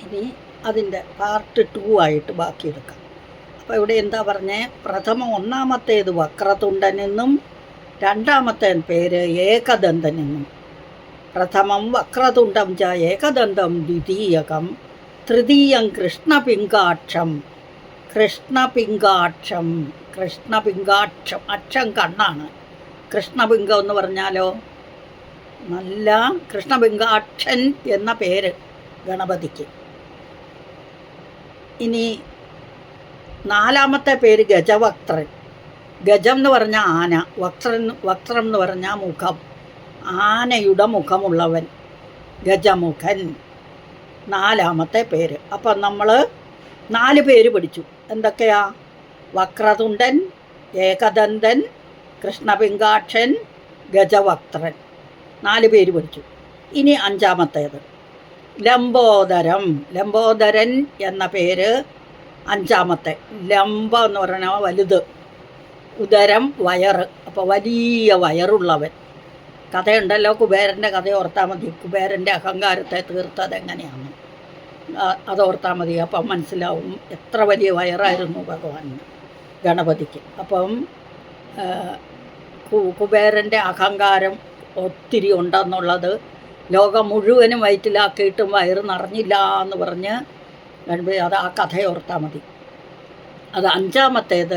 ഇനി അതിൻ്റെ പാർട്ട് 2 ആയിട്ട് ബാക്കിയെടുക്കാം. അപ്പോൾ ഇവിടെ എന്താ പറഞ്ഞേ? ഒന്നാമത്തേത് വക്രതുണ്ടനെന്നും രണ്ടാമത്തെ പേര് ഏകദന്തനെന്നും. പ്രഥമം വക്രതുണ്ടം ച ഏകദന്തം ദ്വിതീയകം തൃതീയം കൃഷ്ണപിംഗാക്ഷം. കൃഷ്ണപിംഗാക്ഷം അക്ഷം കണ്ണാണ്. കൃഷ്ണപിംഗം എന്ന് പറഞ്ഞാലോ നല്ല കൃഷ്ണപിംഗാക്ഷൻ എന്ന പേര് ഗണപതിക്ക്. ഇനി നാലാമത്തെ പേര് ഗജവക്ത്രൻ. ഗജം എന്ന് പറഞ്ഞാൽ ആന, വക്രം എന്ന് പറഞ്ഞാൽ മുഖം, ആനയുടെ മുഖമുള്ളവൻ, ഗജമുഖൻ. നാലാമത്തെ പേര്. അപ്പം നമ്മൾ 4 പേര് പഠിച്ചു. എന്തൊക്കെയാ? വക്രതുണ്ടൻ, ഏകദന്തൻ, കൃഷ്ണപിംഗാക്ഷൻ, ഗജവക്ത്രൻ. 4 പേര് പഠിച്ചു. ഇനി 5ാമത്തേത് ലംബോദരൻ എന്ന പേര് 5ാമത്തെ. ലംബം എന്ന് പറഞ്ഞാൽ വലുത്, ഉദരം വയറ്, അപ്പോൾ വലിയ വയറുള്ളവൻ. കഥയുണ്ടല്ലോ, കുബേരൻ്റെ കഥ ഓർത്താൽ മതി. കുബേരൻ്റെ അഹങ്കാരത്തെ തീർത്തത് എങ്ങനെയാണ് അതോർത്താൽ മതി. അപ്പം മനസ്സിലാവും എത്ര വലിയ വയറായിരുന്നു ഭഗവാന്, ഗണപതിക്ക്. അപ്പം കുബേരൻ്റെ അഹങ്കാരം ഒത്തിരി ഉണ്ടെന്നുള്ളത് ലോകം മുഴുവനും വയറ്റിലാക്കിയിട്ടും വയറ് നിറഞ്ഞില്ല എന്ന് പറഞ്ഞ് ഗണപതി, അത് ആ കഥ ഓർത്താൽ മതി. അത് 5ാമത്തേത്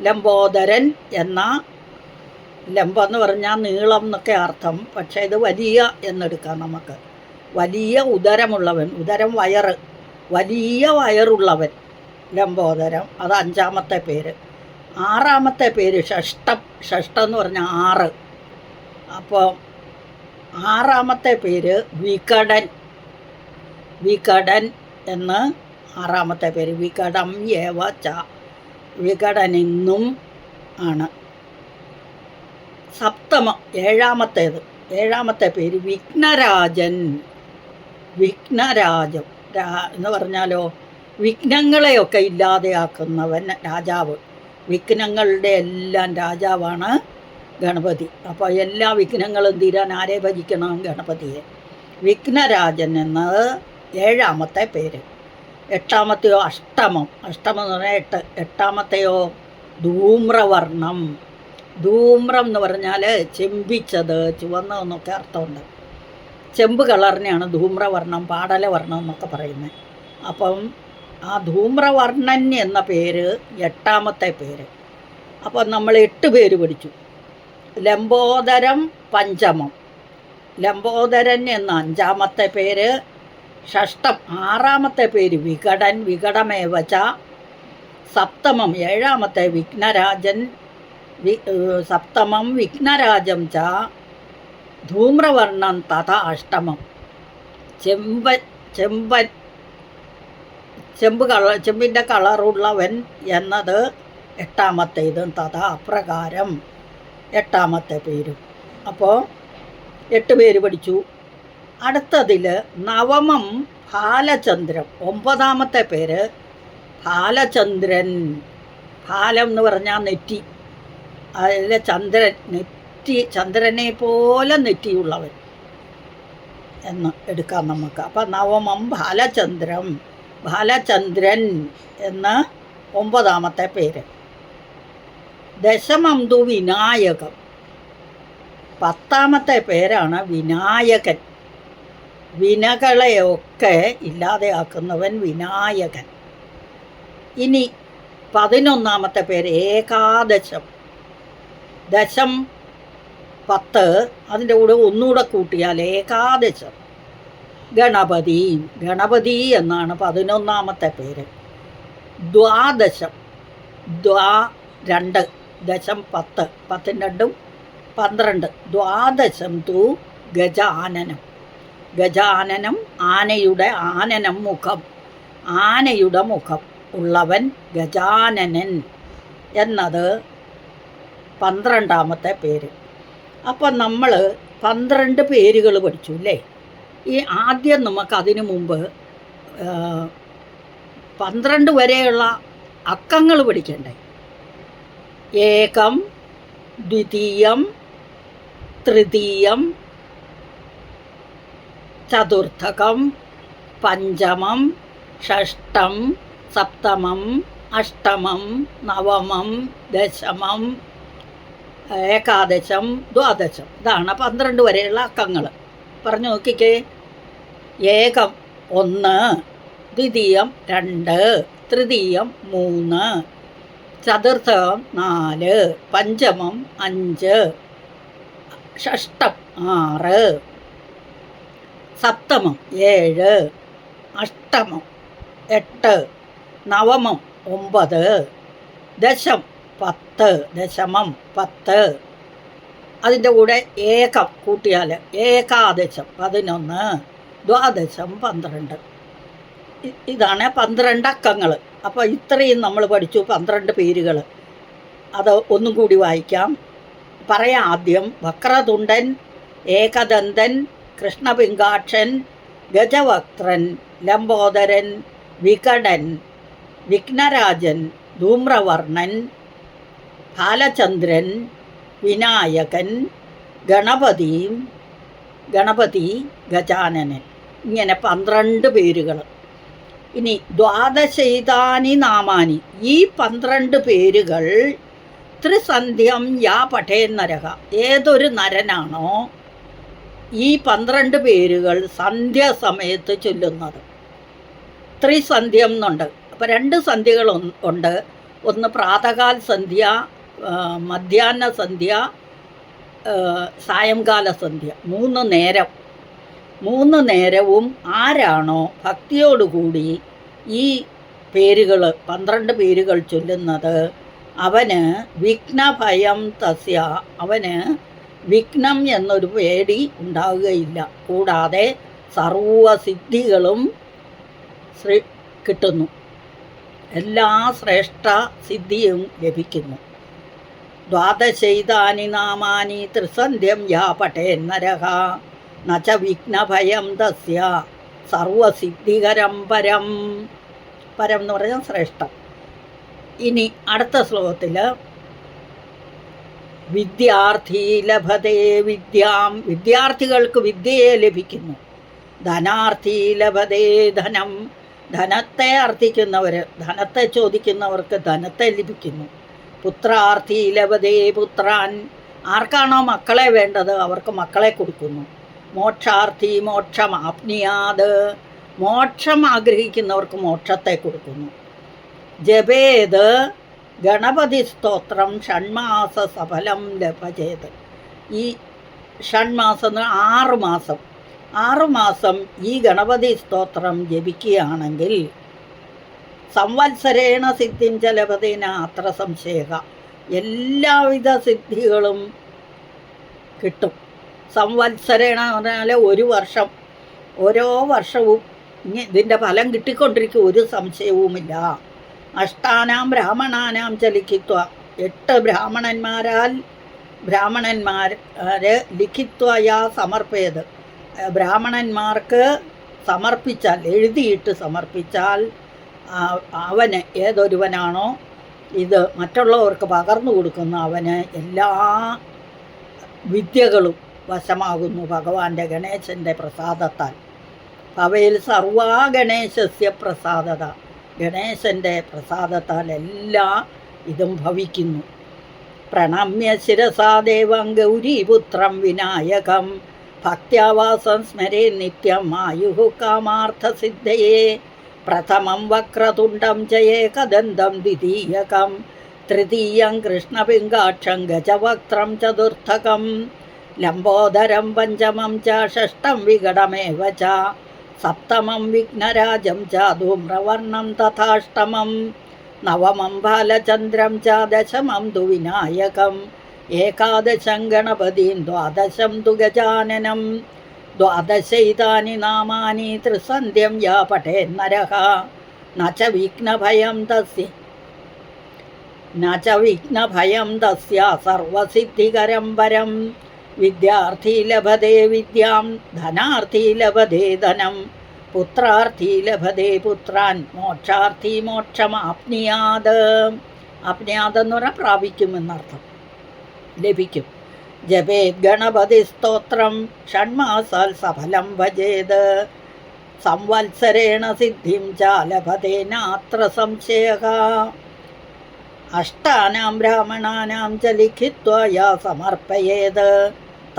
ലംബോദരൻ എന്ന, ലംബം എന്ന് പറഞ്ഞാൽ നീളം എന്നൊക്കെ അർത്ഥം. പക്ഷേ ഇത് വലിയ എന്നെടുക്കാം നമുക്ക്. വലിയ ഉദരമുള്ളവൻ, ഉദരം വയറ്, വലിയ വയറുള്ളവൻ, ലംബോദരം. അത് 5ാമത്തെ പേര്. 6ാമത്തെ പേര് ഷഷ്ടം എന്ന് പറഞ്ഞാൽ 6. അപ്പോൾ 6ാമത്തെ പേര് വികടൻ എന്ന് 6ാമത്തെ പേര്. വികടം ഏവ ച, വികടനെന്നും ആണ്. സപ്തമം 7ാമത്തെ പേര് വിഘ്നരാജൻ എന്ന് പറഞ്ഞാലോ വിഘ്നങ്ങളെയൊക്കെ ഇല്ലാതെയാക്കുന്നവൻ, രാജാവ്. വിഘ്നങ്ങളുടെ എല്ലാം രാജാവാണ് ഗണപതി. അപ്പോൾ എല്ലാ വിഘ്നങ്ങളും തീരാൻ ആരെ ഭജിക്കണം? ഗണപതിയെ. വിഘ്നരാജൻ എന്നത് 7ാമത്തെ പേര്. 8ാമത്തെയോ അഷ്ടമം എന്ന് പറഞ്ഞാൽ 8. 8ാമത്തെയോ ധൂമ്രവർണം. ധൂമ്രം എന്ന് പറഞ്ഞാൽ ചെമ്പിച്ചത്, ചുവന്നതെന്നൊക്കെ അർത്ഥമുണ്ട്. ചെമ്പ് കളറിനെയാണ് ധൂമ്രവർണം, പാടലവർണം എന്നൊക്കെ പറയുന്നത്. അപ്പം ആ ധൂമ്രവർണ്ണൻ എന്ന പേര് 8ാമത്തെ പേര്. അപ്പം നമ്മൾ 8 പേര് പഠിച്ചു. ലംബോദരം പഞ്ചമം, ലംബോദരൻ എന്ന 5ാമത്തെ പേര്. ഷഷ്ടം 6ാമത്തെ പേര് വികടമേവച. സപ്തമം 7ാമത്തെ വിഘ്നരാജൻ, സപ്തമം വിഘ്നരാജം ച. ധൂമ്രവർണം തഥ അഷ്ടമം. ചെമ്പിൻ്റെ കളറുള്ളവൻ എന്നത് 8ാമത്തേതും തഥ അപ്രകാരം 8ാമത്തെ പേരും. അപ്പോൾ 8 പേര് പഠിച്ചു. അടുത്തതിൽ നവമം ഭാലചന്ദ്രൻ. 9ാമത്തെ പേര് ഭാലചന്ദ്രൻ. ഭാലം എന്ന് പറഞ്ഞാൽ നെറ്റി, അതിലെ ചന്ദ്രനെ പോലെ നെറ്റിയുള്ളവൻ എന്ന് എടുക്കാം നമുക്ക്. അപ്പം നവമം ഭാലചന്ദ്രൻ എന്ന് 9ാമത്തെ പേര്. ദശമം തു വിനായകം. 10ാമത്തെ പേരാണ് വിനായകൻ. വിനകളെയൊക്കെ ഇല്ലാതെയാക്കുന്നവൻ വിനായകൻ. ഇനി 11ാമത്തെ പേര് ഏകാദശം. ദശം 10, അതിൻ്റെ കൂടെ ഒന്നുകൂടെ കൂട്ടിയാൽ ഏകാദശം. ഗണപതി എന്നാണ് 11ാമത്തെ പേര്. ദ്വാദശം 2, ദശം 10, 10 2 12. ദ്വാദശം തു ഗജാനനം. ആനനം മുഖം, ആനയുടെ മുഖം ഉള്ളവൻ ഗജാനനൻ എന്നത് 12ാമത്തെ പേര്. അപ്പം നമ്മൾ 12 പേരുകൾ പഠിച്ചു അല്ലേ? ഈ ആദ്യം നമുക്ക് അതിനു മുമ്പ് 12 വരെയുള്ള അക്കങ്ങൾ പഠിക്കണ്ടേ? ഏകം, ദ്വിതീയം, തൃതീയം, ചതുർത്ഥകം, പഞ്ചമം, ഷഷ്ടം, സപ്തമം, അഷ്ടമം, നവമം, ദശമം, ഏകാദശം, ദ്വാദശം. ഇതാണ് 12 വരെയുള്ള അക്കങ്ങൾ. പറഞ്ഞു നോക്കിക്കേ. ഏകം 1, ദ്വിതീയം 2, തൃതീയം 3, ചതുർത്ഥം 4, പഞ്ചമം 5, ഷഷ്ടം 6, സപ്തമം 7, അഷ്ടമം 8, നവമം 9, ദശം 10, ദശമം 10, അതിൻ്റെ കൂടെ ഏകം കൂട്ടിയാൽ ഏകാദശം 11, ദ്വാദശം 12. ഇതാണ് 12 അക്കങ്ങൾ. അപ്പോൾ ഇത്രയും നമ്മൾ പഠിച്ചു 12 പേരുകൾ. അത് ഒന്നും കൂടി വായിക്കാം. പറയാം ആദ്യം. വക്രതുണ്ടൻ, ഏകദന്തൻ, കൃഷ്ണപിങ്കാക്ഷൻ, ഗജവക്ത്രൻ, ലംബോദരൻ, വികടൻ, വിഘ്നരാജൻ, ധൂമ്രവർണ്ണൻ, ബാലചന്ദ്രൻ, വിനായകൻ, ഗണപതി, ഗജാനനൻ. ഇങ്ങനെ 12 പേരുകൾ. ഇനി ദ്വാദശൈതാനി നാമാനി. ഈ 12 പേരുകൾ ത്രിസന്ധ്യം യാ പഠേന്നരഹ. ഏതൊരു നരനാണോ ഈ 12 പേരുകൾ സന്ധ്യാസമയത്ത് ചൊല്ലുന്നത്. ത്രിസന്ധ്യം എന്നുണ്ട്. അപ്പോൾ 2 സന്ധ്യകൾ ഉണ്ട്. ഒന്ന് പ്രാതകാൽ സന്ധ്യ, മധ്യാഹ്ന സന്ധ്യ, സായംകാല സന്ധ്യ. 3 നേരം. 3 നേരവും ആരാണോ ഭക്തിയോടുകൂടി ഈ പേരുകൾ 12 പേരുകൾ ചൊല്ലുന്നത് അവന് വിഘ്നഭയം തസ്യ. അവന് വിഘ്നം എന്നൊരു പേടി ഉണ്ടാവുകയില്ല. കൂടാതെ സർവസിദ്ധികളും കിട്ടുന്നു. എല്ലാ ശ്രേഷ്ഠ സിദ്ധിയും ലഭിക്കുന്നു. ദ്വാദശൈതാനി നാമാനി ത്രിസന്ധ്യം യാ പഠേന്നരഹ നച വിഘ്നഭയം തസ്യ സർവസിദ്ധികരം പരം. പരം എന്ന് പറഞ്ഞാൽ ശ്രേഷ്ഠം. ഇനി അടുത്ത ശ്ലോകത്തിൽ വിദ്യാർത്ഥി ലഭതേ വിദ്യാം. വിദ്യാർത്ഥികൾക്ക് വിദ്യയെ ലഭിക്കുന്നു. ധനാർത്ഥി ലഭതേ ധനം. ധനത്തെ അർത്ഥിക്കുന്നവർ, ധനത്തെ ചോദിക്കുന്നവർക്ക് ധനത്തെ ലഭിക്കുന്നു. പുത്രാർത്ഥി ലഭതേ പുത്രാൻ. ആർക്കാണോ മക്കളെ വേണ്ടത് അവർക്ക് മക്കളെ കൊടുക്കുന്നു. മോക്ഷാർത്ഥി മോക്ഷമാപ്നിയാത്. മോക്ഷം ആഗ്രഹിക്കുന്നവർക്ക് മോക്ഷത്തെ കൊടുക്കുന്നു. ജപേത് ഗണപതി സ്തോത്രം ഷൺമാസ സഫലം ലഭജേത്. ഈ ഷൺമാസം 6 മാസം, 6 മാസം ഈ ഗണപതി സ്തോത്രം ജപിക്കുകയാണെങ്കിൽ സംവത്സരേണ സിദ്ധിഞ്ച ലഭതേന അത്ര സംശയ. എല്ലാവിധ സിദ്ധികളും കിട്ടും. സംവത്സരേണ എന്ന് പറഞ്ഞാൽ 1 വർഷം. ഓരോ വർഷവും ഇതിൻ്റെ ഫലം കിട്ടിക്കൊണ്ടിരിക്കും, ഒരു സംശയവുമില്ല. അഷ്ടാനാം ബ്രാഹ്മണാനാം ചലിഖിത്വ. 8 ബ്രാഹ്മണന്മാരെ ലിഖിത്വയാ സമർപ്പയത്. ബ്രാഹ്മണന്മാർക്ക് സമർപ്പിച്ചാൽ, എഴുതിയിട്ട് സമർപ്പിച്ചാൽ അവന്, ഏതൊരുവനാണോ ഇത് മറ്റുള്ളവർക്ക് പകർന്നു കൊടുക്കുന്ന അവന് എല്ലാ വിദ്യകളും വശമാകുന്നു ഭഗവാന്റെ ഗണേശൻ്റെ പ്രസാദത്താൽ. അവയിൽ സർവാ ഗണേശസ്യ പ്രസാദത. ഗണേശൻ്റെ പ്രസാദത്താൽ എല്ലാ ഇതും ഭവിക്കുന്നു. പ്രണമ്യ ശിരസാ ദേവം ഗൗരീപുത്രം വിനായകം ഭക്ത്യാവാസം സ്മരേ നിത്യം ആയുഃ കാമാർത്ഥസിദ്ധയേ. പ്രഥമം വക്രതുണ്ടം ജയേകദന്തം ദ്വിതീയകം തൃതീയം കൃഷ്ണപിങ്കാക്ഷം ഗജവക്ത്രം ചതുർത്ഥകം ലംബോദരം പഞ്ചമം ച ഷഷ്ടം വികടമേവ ച സപ്തമം വിഘ്നരാജം ച ധൂമ്രവർണം തഥാഷ്ടമം നവമം ബാലചന്ദ്രം ച ദശമം തു വിനായകം ഏകാദശം ഗണപതിം ദ്വാദശം തു ഗജാനനം. ദ്വാദശൈതാനി നാമാനി ത്രിസന്ധ്യം യാ പഠേന്നരഹ നച വിഘ്നഭയം തസ്യ സർവസിദ്ധികരം പരം. വിദ്യാർത്ഥി ലഭതേ വിദ്യാം. ധനാർത്ഥി ലഭതേ ധനം. പുത്രാർത്ഥി ലഭതേ പുത്രാൻ. മോക്ഷാർത്ഥി മോക്ഷമാപ്നിയാത്. ആപ്നിയാതെന്ന് പറഞ്ഞാൽ പ്രാപിക്കുമെന്നർത്ഥം, ലഭിക്കും. ജപേത് ഗണപതി സ്തോത്രം ഷൺമാസാൽ സഫലം ഭജേത്. സംവത്സരേണ സിദ്ധിം ച ലഭതേനാത്ര സംശയഃ. അഷ്ടാനാം ബ്രാഹ്മണാനാം ച ലിഖിത്വാ യാ സമർപ്പയേത്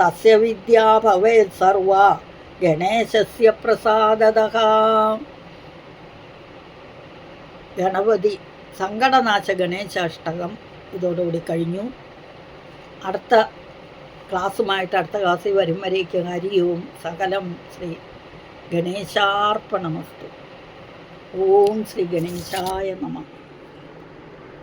തസ്യ വിദ്യാ ഭവേത് സർവ ഗണേശസ്യ പ്രസാദതഃ. ഗണപതി സങ്കടനാശ ഗണേശാഷ്ടകം ഇതോടുകൂടി കഴിഞ്ഞു. അടുത്ത ക്ലാസ്സുമായിട്ട് അടുത്ത ക്ലാസ്സിൽ വരും വരേക്ക് ഹരിയും സകലം ശ്രീ ഗണേശാർപ്പണമസ്തു. ഓം ശ്രീ ഗണേശായ നമഃ.